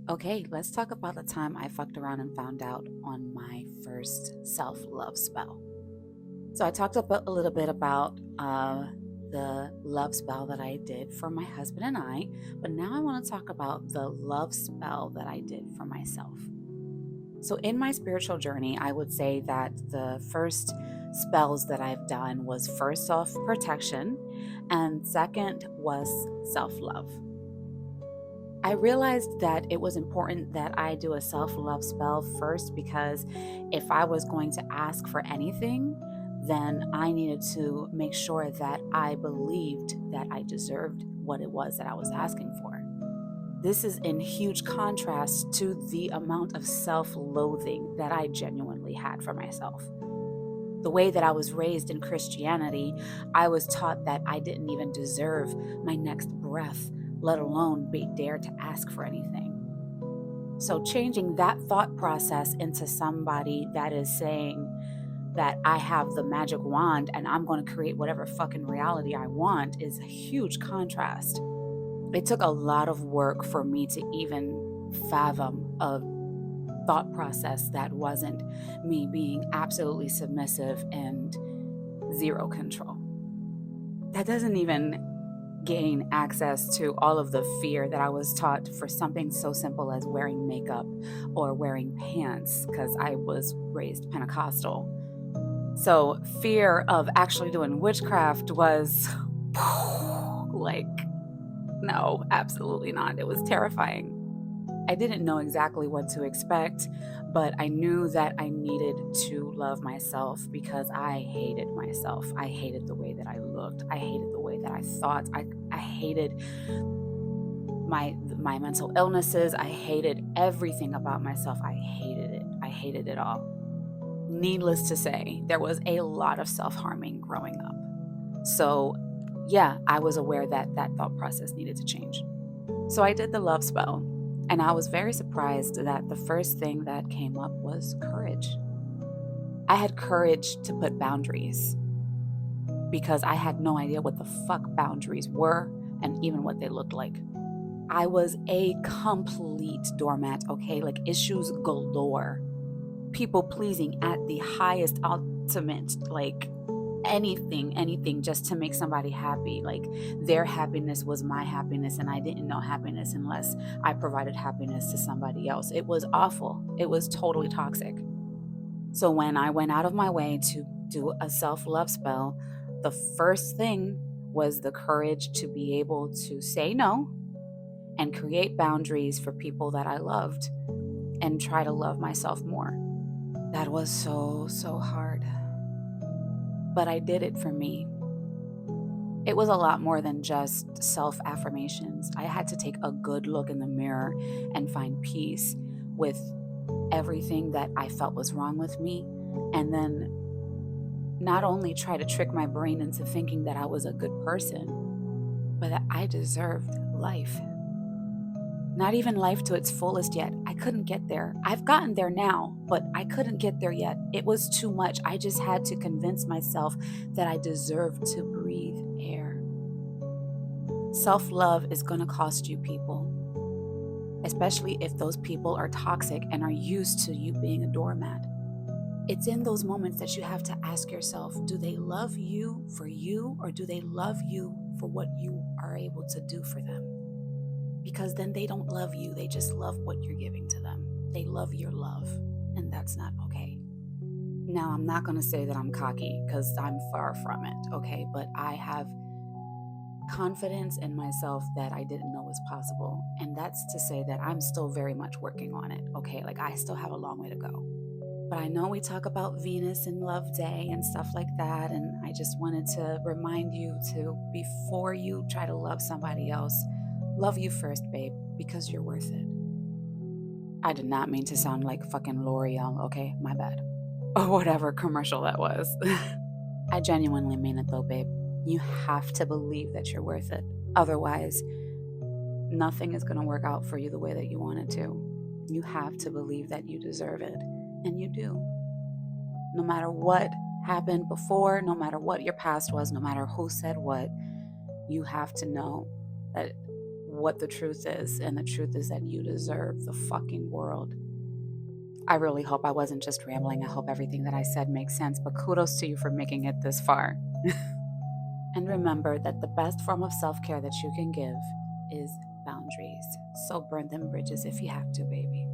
Okay, let's talk about the time I fucked around and found out on my first self love spell. So, I talked a little bit about the love spell that I did for my husband and I, but now I want to talk about the love spell that I did for myself. So, in my spiritual journey, I would say that the first spells that I've done was first off protection, and second was self love. I realized that it was important that I do a self love spell first because if I was going to ask for anything, then I needed to make sure that I believed that I deserved what it was that I was asking for. This is in huge contrast to the amount of self loathing that I genuinely had for myself. The way that I was raised in Christianity, I was taught that I didn't even deserve my next breath, let alone be dared to ask for anything. So, changing that thought process into somebody that is saying that I have the magic wand and I'm going to create whatever fucking reality I want is a huge contrast. It took a lot of work for me to even fathom a thought process that wasn't me being absolutely submissive and zero control. That doesn't even gain access to all of the fear that I was taught for something so simple as wearing makeup or wearing pants because I was raised Pentecostal. So, fear of actually doing witchcraft was like, no, absolutely not. It was terrifying. I didn't know exactly what to expect, but I knew that I needed to love myself because I hated myself. I hated the way that I looked. I hated the way that I thought. I hated my mental illnesses. I hated everything about myself. I hated it. I hated it all. Needless to say, there was a lot of self-harming growing up. So, yeah, I was aware that that thought process needed to change. So I did the love spell, and I was very surprised that the first thing that came up was courage. I had courage to put boundaries because I had no idea what the fuck boundaries were and even what they looked like. I was a complete doormat, okay? Like issues galore. People pleasing at the highest ultimate, like anything just to make somebody happy. Like their happiness was my happiness, and I didn't know happiness unless I provided happiness to somebody else. It was awful. It was totally toxic. So when I went out of my way to do a self love spell, the first thing was the courage to be able to say no and create boundaries for people that I loved and try to love myself more. That was so hard. But I did it for me. It was a lot more than just self affirmations. I had to take a good look in the mirror and find peace with everything that I felt was wrong with me. And then not only try to trick my brain into thinking that I was a good person, but that I deserved life. Not even life to its fullest yet. I couldn't get there. I've gotten there now, but I couldn't get there yet. It was too much. I just had to convince myself that I deserved to breathe air. Self love is going to cost you people, especially if those people are toxic and are used to you being a doormat. It's in those moments that you have to ask yourself, do they love you, or do they love you for what you are able to do for them? Because then they don't love you, they just love what you're giving to them. They love your love, and that's not okay. Now, I'm not going to say that I'm cocky because I'm far from it, okay? But I have confidence in myself that I didn't know was possible. And that's to say that I'm still very much working on it, okay? Like I still have a long way to go. But I know we talk about Venus and Love Day and stuff like that. And I just wanted to remind you to, before you try to love somebody else, love you first, babe, because you're worth it. I did not mean to sound like fucking L'Oreal, okay? My bad. Or whatever commercial that was. I genuinely mean it though, babe. You have to believe that you're worth it. Otherwise, nothing is going to work out for you the way that you want it to. You have to believe that you deserve it. And you do. No matter what happened before, no matter what your past was, no matter who said what, you have to know that what the truth is. And the truth is that you deserve the fucking world. I really hope I wasn't just rambling. I hope everything that I said makes sense, but kudos to you for making it this far. And remember that the best form of self-care that you can give is boundaries. So burn them bridges if you have to, baby.